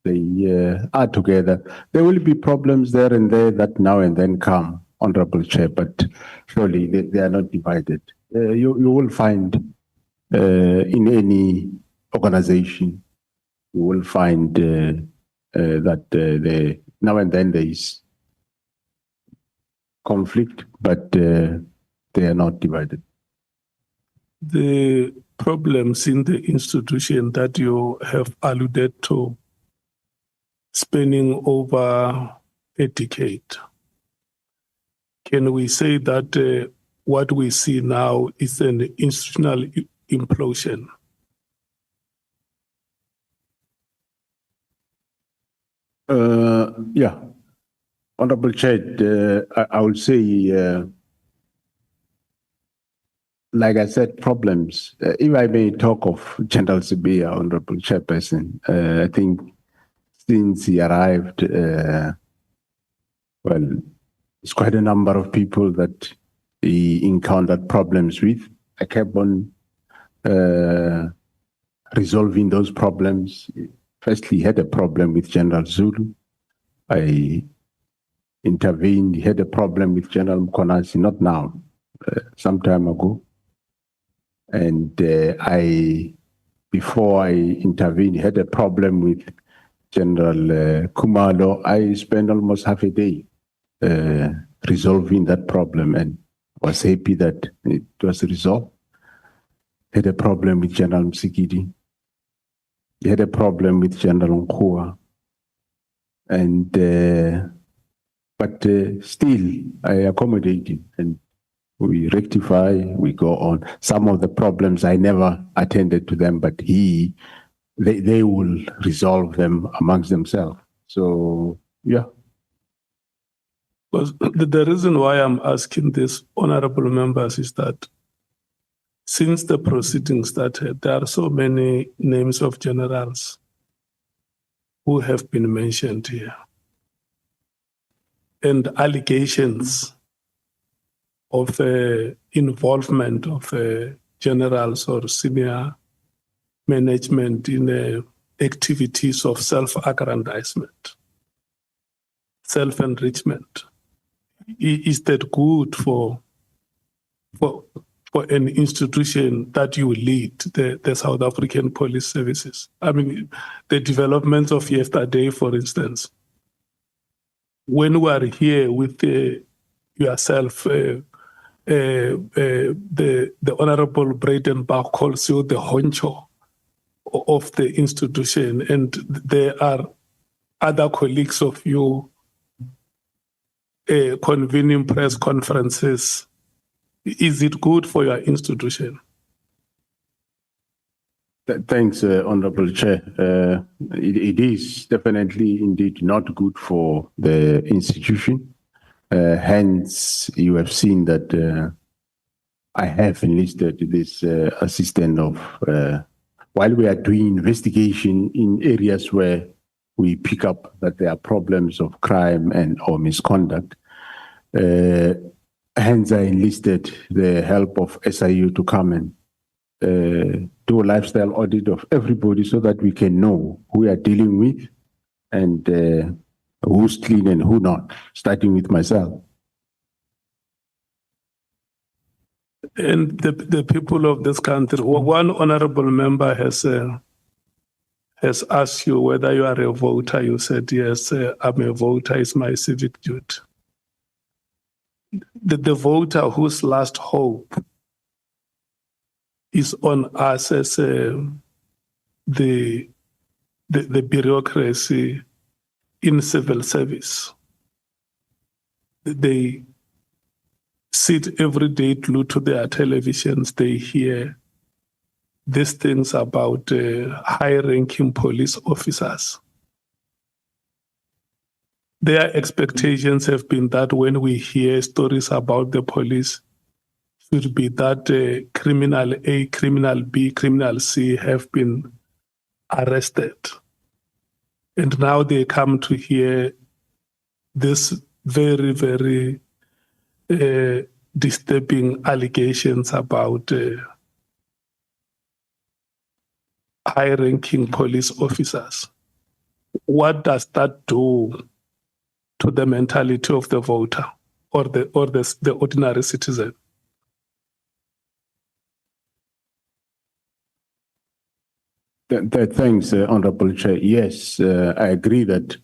They are together. There will be problems there and there that now and then come, Honorable Chair, but surely they are not divided. You will find in any organization, you will find that now and then there is conflict, but they are not divided. The problems in the institution that you have alluded to, spanning over a decade, can we say that what we see now is an institutional implosion? Yeah, Honorable Chair, I would say, like I said, problems. If I may talk of General Sibia, Honorable Chairperson, I think since he arrived, well, it's quite a number of people that he encountered problems with. I kept on resolving those problems. Firstly, he had a problem with General Zulu. I intervened. He had a problem with General Mkonasi, not now, some time ago. And before I intervened, he had a problem with General Kumalo. I spent almost half a day resolving that problem and was happy that it was resolved. He had a problem with General Msikidi. He had a problem with General Nkua. And but still, I accommodated and we rectify, we go on. Some of the problems I never attended to them, but they will resolve them amongst themselves. So, yeah. Because the reason why I'm asking this, honorable members, is that since the proceedings started, there are so many names of generals who have been mentioned here, and allegations of involvement of generals or senior management in activities of self-aggrandizement, self-enrichment. Is that good for an institution that you lead, the South African Police Services? I mean, the developments of yesterday, for instance, when we are here with yourself, the Honorable Bradenbach calls you the honcho of the institution, and there are other colleagues of you convening press conferences. Is it good for your institution? Thanks, Honorable Chair. It is definitely indeed not good for the institution. Hence, you have seen that I have enlisted this assistant of, while we are doing investigation in areas where we pick up that there are problems of crime and or misconduct. Hence, I enlisted the help of SIU to come and do a lifestyle audit of everybody so that we can know who we are dealing with and who's clean and who not, starting with myself. And the people of this country, one honorable member has asked you whether you are a voter. You said, yes, I'm a voter, it's my civic duty. The voter whose last hope is on us as the bureaucracy in civil service. They sit every day glued to their televisions, they hear these things about high-ranking police officers. Their expectations have been that when we hear stories about the police, should be that criminal A, criminal B, criminal C have been arrested. And now they come to hear this very, very disturbing allegations about high-ranking police officers. What does that do to the mentality of the voter or the ordinary citizen? Thanks, Honorable Chair. Yes, I agree that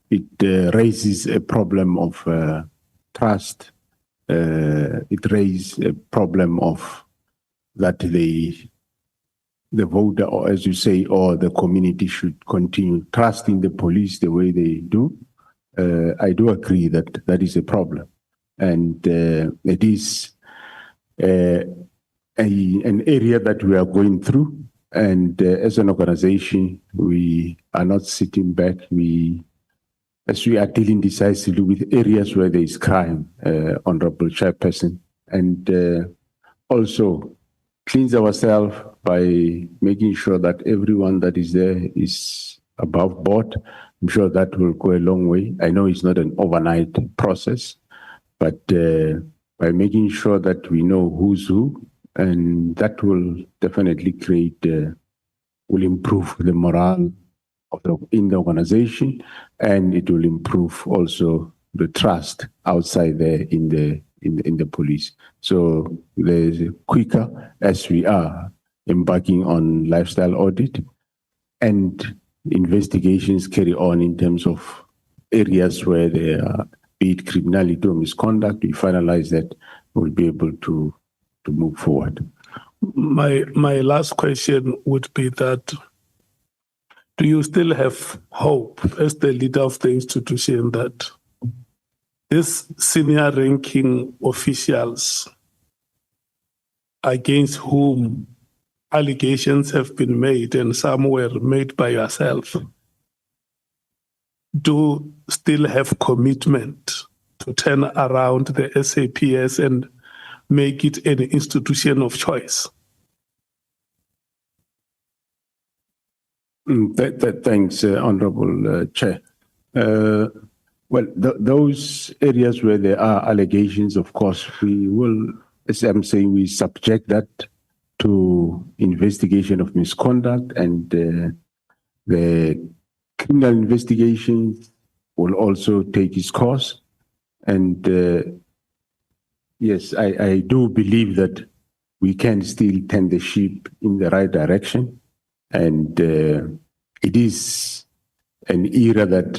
it raises a problem of trust. It raises a problem of that the voter, or as you say, or the community should continue trusting the police the way they do. I do agree that that is a problem. And it is an area that we are going through. And as an organization, we are not sitting back. As we are dealing decisively with areas where there is crime, Honorable Chairperson, and also cleanse ourselves by making sure that everyone that is there is above board. I'm sure that will go a long way. I know it's not an overnight process, but by making sure that we know who's who, and that will definitely will improve the morale in the organization, and it will improve also the trust outside there in the police. So there's quicker, as we are embarking on lifestyle audit, and investigations carry on in terms of areas where there are, be it criminality or misconduct, we finalize that, we'll be able to move forward. My last question would be that, do you still have hope as the leader of the institution that these senior ranking officials against whom allegations have been made, and some were made by yourself, do still have commitment to turn around the SAPS and make it an institution of choice? Thanks, Honorable Chair. Well, those areas where there are allegations, of course, we will, as I'm saying, we subject that to investigation of misconduct, and the criminal investigations will also take its course. And yes, I do believe that we can still turn the ship in the right direction. And it is an era that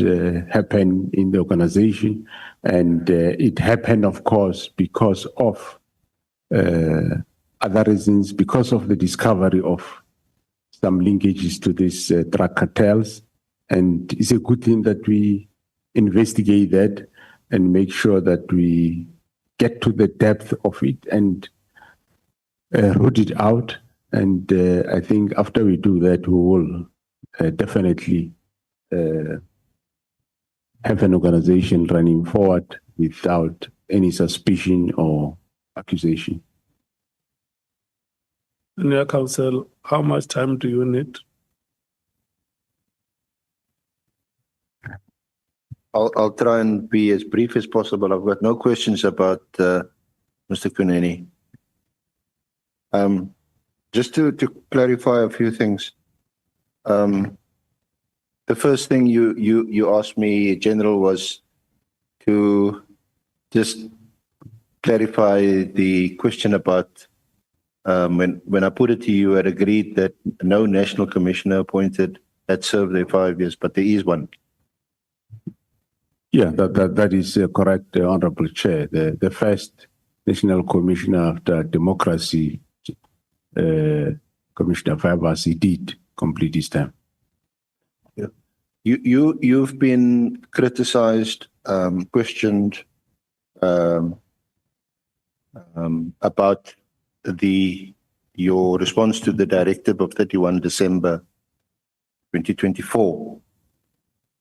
happened in the organization. And it happened, of course, because of other reasons, because of the discovery of some linkages to these drug cartels. And it's a good thing that we investigate that and make sure that we get to the depth of it and root it out. And I think after we do that, we will definitely have an organization running forward without any suspicion or accusation. Senior Counsel, how much time do you need? I'll try and be as brief as possible. I've got no questions about Mr. Kunene. Just to clarify a few things. The first thing you asked me, General, was to just clarify the question about when I put it to you, I had agreed that no national commissioner appointed had served their 5 years, but there is one. Yeah, that is correct, Honorable Chair. The first national commissioner after democracy, Commissioner Fibers, he did complete his term. Yeah. You've been criticized, questioned, about your response to the directive of 31 December 2024.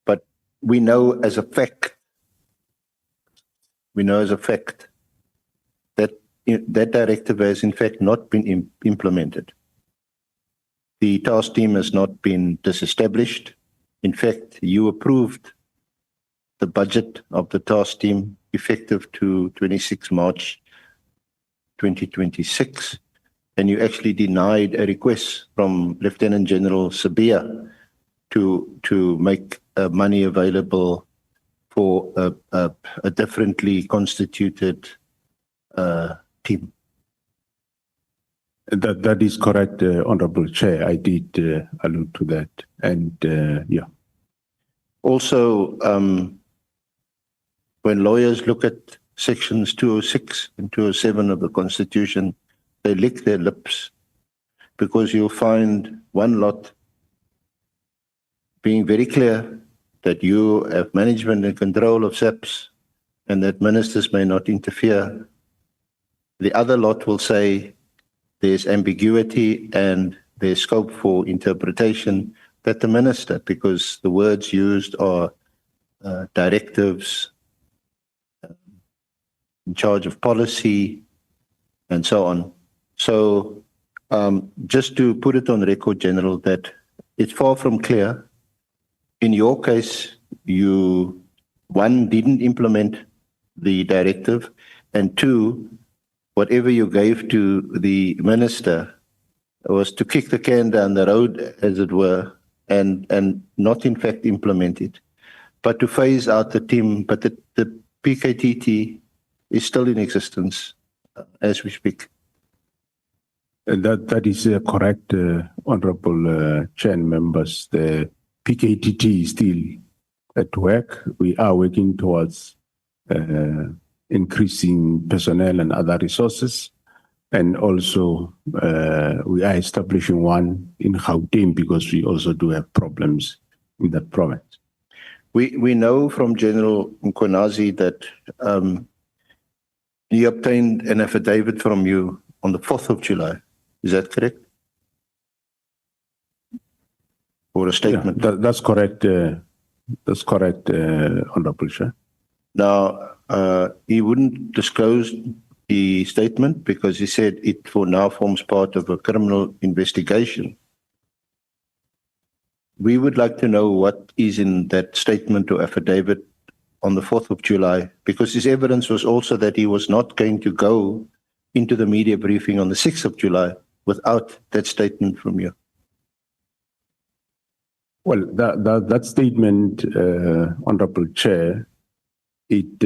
But we know as a fact that that directive has in fact not been implemented. The task team has not been disestablished. In fact, you approved the budget of the task team effective to 26 March 2026, and you actually denied a request from Lieutenant General Sabia to make money available for a differently constituted team. That is correct, Honorable Chair. I did allude to that. And yeah. Also, when lawyers look at sections 206 and 207 of the Constitution, they lick their lips, because you'll find one lot being very clear that you have management and control of SAPS and that ministers may not interfere. The other lot will say there's ambiguity and there's scope for interpretation, that the minister, because the words used are directives, in charge of policy, and so on. So just to put it on record, General, that it's far from clear. In your case, you, one, didn't implement the directive, and two, whatever you gave to the minister was to kick the can down the road, as it were, and not in fact implement it, but to phase out the team. But the PKTT is still in existence as we speak. And that is correct, Honorable Chair and members. The PKTT is still at work. We are working towards increasing personnel and other resources. And also, we are establishing one in Gauteng because we also do have problems in that province. We know from General Mkonazi that he obtained an affidavit from you on the 4th of July. Is that correct? Or a statement? Yeah, that's correct. That's correct, Honorable Chair. Now, he wouldn't disclose the statement because he said it for now forms part of a criminal investigation. We would like to know what is in that statement or affidavit on the 4th of July, because his evidence was also that he was not going to go into the media briefing on the 6th of July without that statement from you. Well, that statement, Honorable Chair, it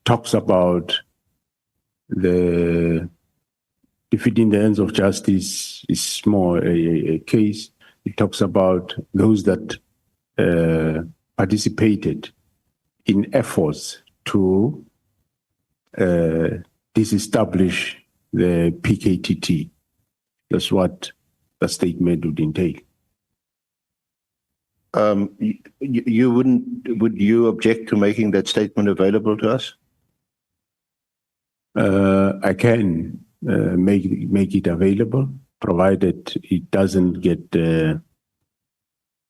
talks about the defeating the ends of justice is more a case. It talks about those that participated in efforts to disestablish the PKTT. That's what the statement would entail. Would you object to making that statement available to us? I can make it available, provided it doesn't get into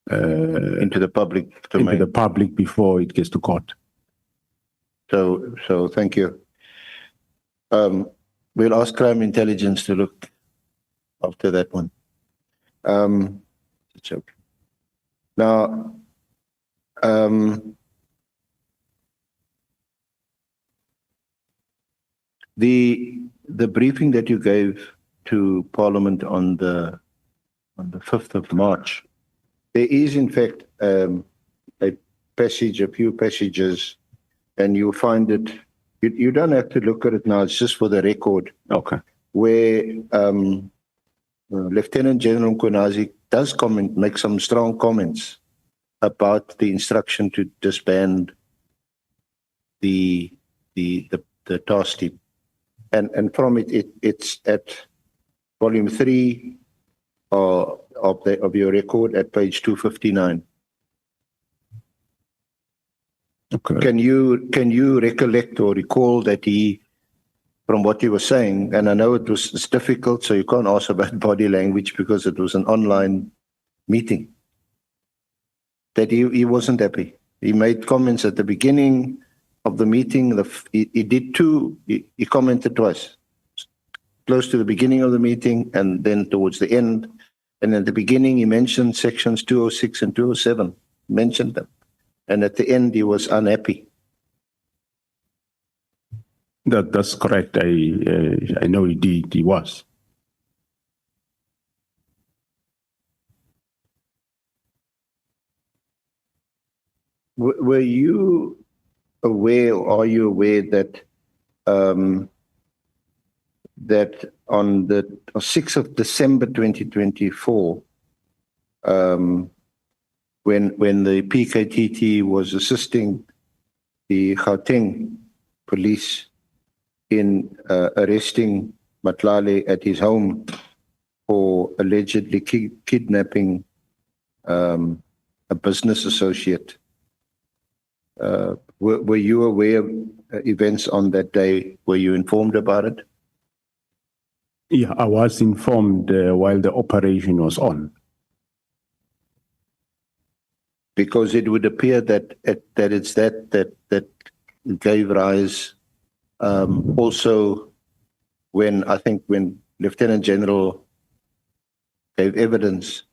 the public domain. Into the public before it gets to court. So thank you. We'll ask crime intelligence to look after that one. It's okay. Now, the briefing that you gave to Parliament on the 5th of March, there is in fact a few passages, and you'll find it. You don't have to look at it now. It's just for the record. Okay. Where Lieutenant General Mkonazi does make some strong comments about the instruction to disband the task team, and from it's at volume 3 of your record at page 259. Okay. Can you recollect or recall that he from what you were saying, and I know it's difficult, so you can't ask about body language because it was an online meeting, that he wasn't happy. He made comments at the beginning of the meeting. He commented twice, close to the beginning of the meeting and then towards the end. And at the beginning, he mentioned sections 206 and 207, mentioned them. And at the end, he was unhappy. That's correct. I know he did. He was. Were you aware, or are you aware that that on the 6th of December 2024, when the PKTT was assisting the Gauteng police in arresting Matlale at his home for allegedly kidnapping a business associate, were you aware of events on that day? Were you informed about it? Yeah, I was informed while the operation was on. Because it would appear that it's that gave rise also when Lieutenant General gave evidence,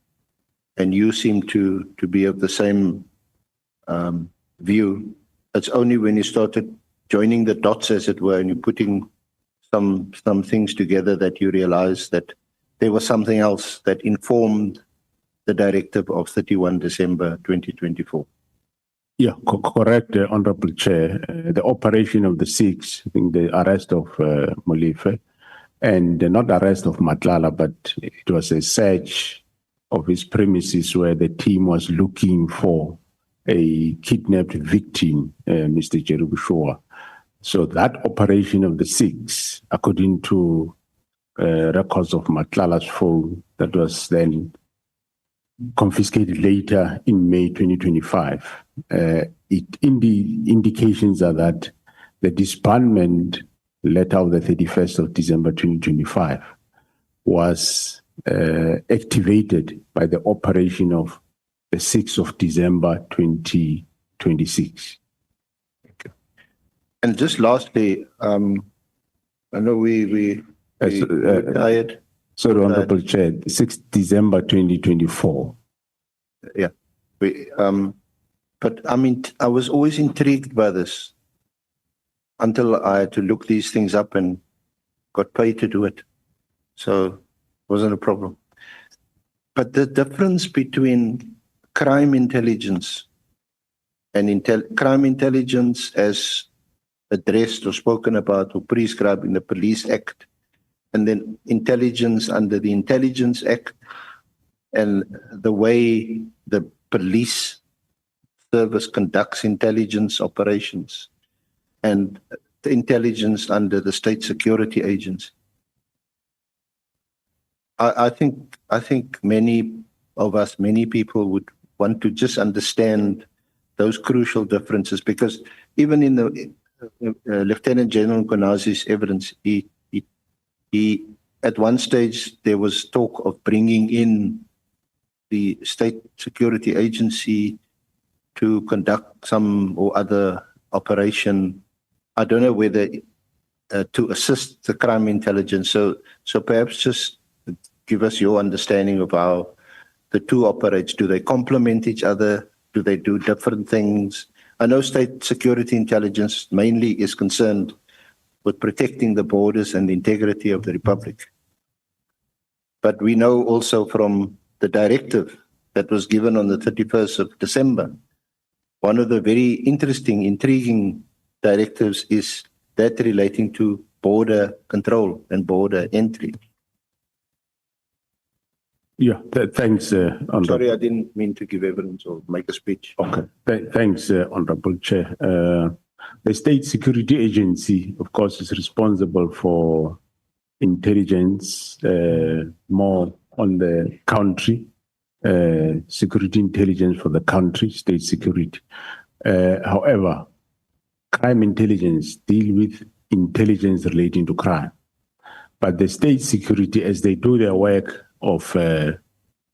and you seem to be of the same view. It's only when you started joining the dots, as it were, and you're putting some things together that you realize that there was something else that informed the directive of 31 December 2024. Yeah, correct, Honorable Chair. The operation of the 6th, I think the arrest of Molefe, and not arrest of Matlala, but it was a search of his premises where the team was looking for a kidnapped victim, Mr. Jerubushoa. So that operation of the 6th, according to records of Matlala's phone, that was then confiscated later in May 2025. Indications are that the disbandment letter of the 31st of December 2025 was activated by the operation of the 6th of December 2026. And just lastly, I know we tired. Sorry, Honorable Chair, 6th December 2024. Yeah. But I mean, I was always intrigued by this until I had to look these things up and got paid to do it. So it wasn't a problem. But the difference between crime intelligence and crime intelligence as addressed or spoken about or prescribed in the Police Act, and then intelligence under the Intelligence Act, and the way the police service conducts intelligence operations, and the intelligence under the State Security Agency. I think many of us, many people would want to just understand those crucial differences, because even in the Lieutenant General Konazi's evidence, he at one stage there was talk of bringing in the State Security Agency to conduct some or other operation. I don't know whether to assist the crime intelligence. So perhaps just give us your understanding of how the two operate. Do they complement each other? Do they do different things? I know State Security Intelligence mainly is concerned with protecting the borders and the integrity of the Republic. But we know also from the directive that was given on the 31st of December, one of the very interesting, intriguing directives is that relating to border control and border entry. Yeah, thanks, Honorable. Sorry, I didn't mean to give evidence or make a speech. Okay, thanks, Honorable Chair. The State Security Agency, of course, is responsible for intelligence, more on the country, security intelligence for the country, state security. However, crime intelligence deal with intelligence relating to crime. But the state security, as they do their work of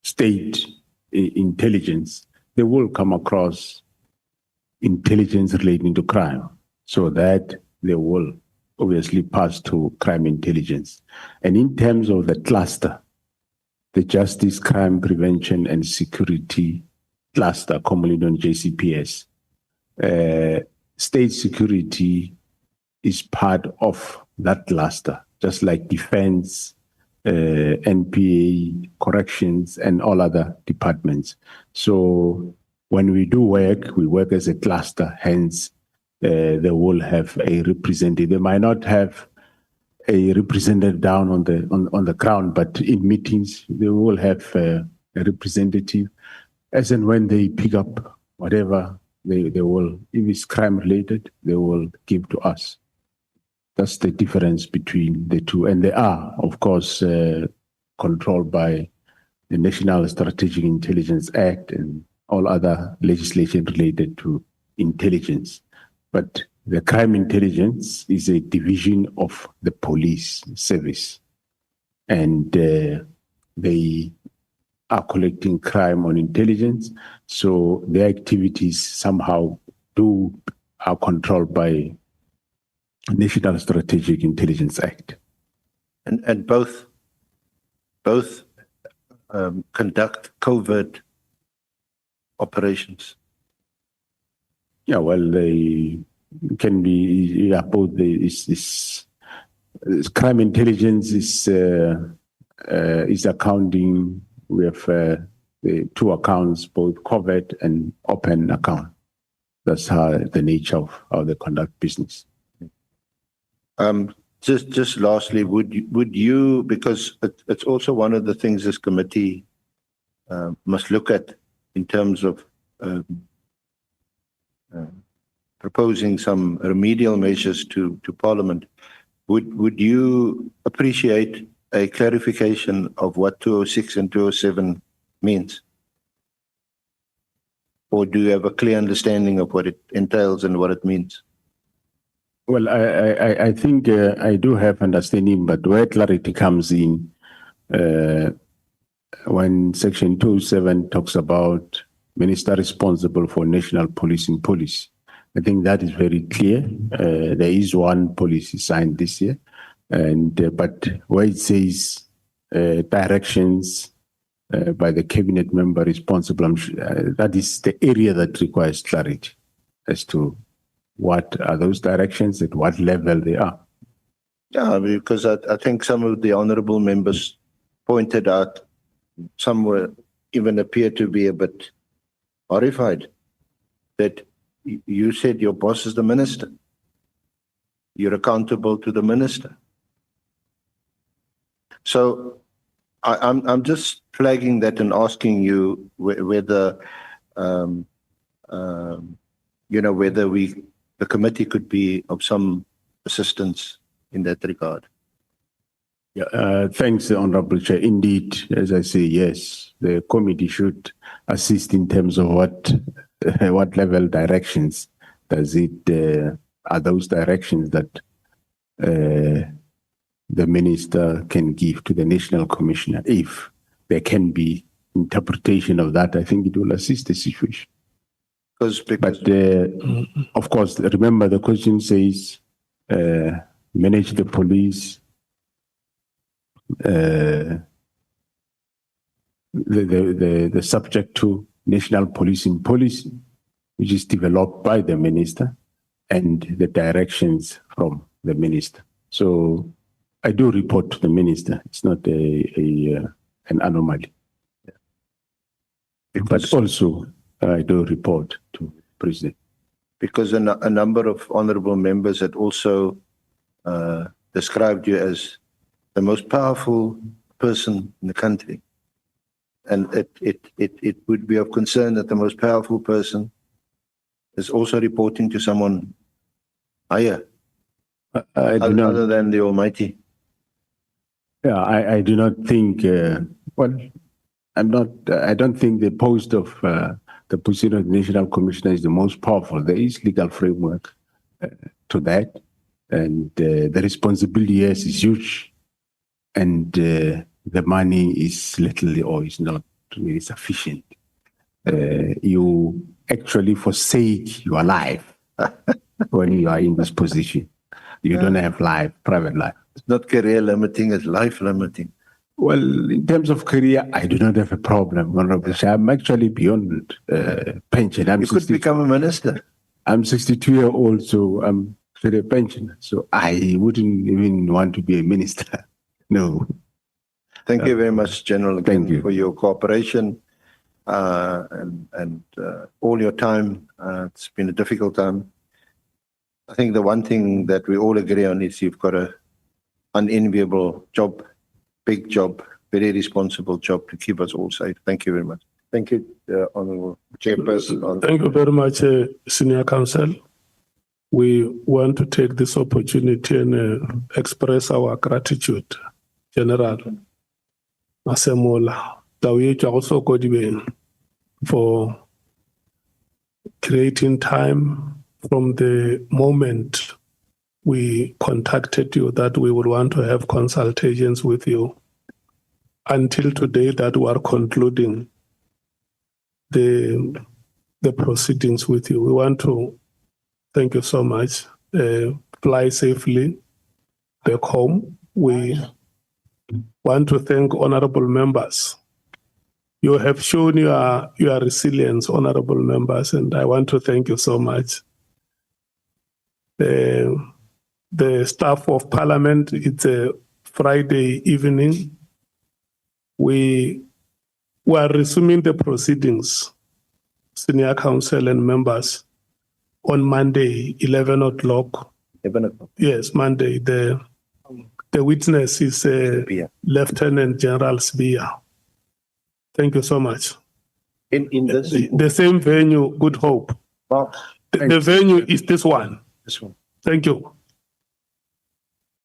state intelligence, they will come across intelligence relating to crime, so that they will obviously pass to crime intelligence. And in terms of the cluster, the Justice, Crime Prevention and Security Cluster, commonly known JCPS, state security is part of that cluster, just like defense, NPA, corrections, and all other departments. So when we do work, we work as a cluster, hence they will have a representative. They might not have a representative down on the ground, but in meetings, they will have a representative. As and when they pick up whatever, they will, if it's crime related, they will give to us. That's the difference between the two. And they are, of course, controlled by the National Strategic Intelligence Act and all other legislation related to intelligence. But the crime intelligence is a division of the police service. And they are collecting crime on intelligence. So their activities somehow are controlled by National Strategic Intelligence Act. And both conduct covert operations. Yeah, well, they can be both. Crime intelligence is accounting. We have the two accounts, both covert and open account. That's how the nature of how they conduct business. Just lastly, would you, because it's also one of the things this committee must look at in terms of proposing some remedial measures to Parliament, would you appreciate a clarification of what 206 and 207 means? Or do you have a clear understanding of what it entails and what it means? Well, I think I do have understanding, but where clarity comes in, when Section 207 talks about minister responsible for national policing policy, I think that is very clear. There is one policy signed this year, and but where it says directions by the cabinet member responsible, that is the area that requires clarity as to what are those directions, at what level they are. Yeah, because I think some of the honorable members pointed out, some were even appear to be a bit horrified that you said your boss is the minister. You're accountable to the minister. So I'm just flagging that and asking you whether whether the committee could be of some assistance in that regard. Yeah, thanks, Honorable Chair. Indeed, as I say, yes, the committee should assist in terms of what level directions does it, are those directions that the minister can give to the National Commissioner. If there can be interpretation of that, I think it will assist the situation. But of course, remember the question says, manage the police, the subject to national policing policy, which is developed by the minister, and the directions from the minister. So I do report to the minister. It's not an anomaly. But also I do report to the President. Because a number of honorable members had also described you as the most powerful person in the country. And it would be of concern that the most powerful person is also reporting to someone higher, other than the Almighty. Yeah, I do not think, I don't think the post of the position of the National Commissioner is the most powerful. There is legal framework to that. And the responsibility, yes, is huge. And the money is little or is not really sufficient. You actually forsake your life when you are in this position. You don't have life, private life. It's not career limiting, it's life limiting. Well, in terms of career, I do not have a problem, Honorable Chair. I'm actually beyond pension. You could become a minister. I'm 62-year-old, so I'm a pensioner. So I wouldn't even want to be a minister. No. Thank you very much, General, again, Thank you. for your cooperation and all your time. It's been a difficult time. I think the one thing that we all agree on is you've got an unenviable job, big job, very responsible job to keep us all safe. Thank you very much. Thank you, Honorable Chairperson. Thank you very much, Senior Counsel. We want to take this opportunity and express our gratitude, General Masemola, also for creating time from the moment we contacted you that we would want to have consultations with you until today that we are concluding the proceedings with you. We want to thank you so much. Fly safely back home. We want to thank honorable members. You have shown your resilience, honorable members, and I want to thank you so much. The staff of Parliament, it's a Friday evening. We are resuming the proceedings, Senior Counsel and members, on Monday, 11 o'clock. 11 o'clock. Yes, Monday. The witness is Lieutenant General Sbia. Thank you so much. In this? The same venue, Good Hope. Well, The venue is this one. this one. Thank you.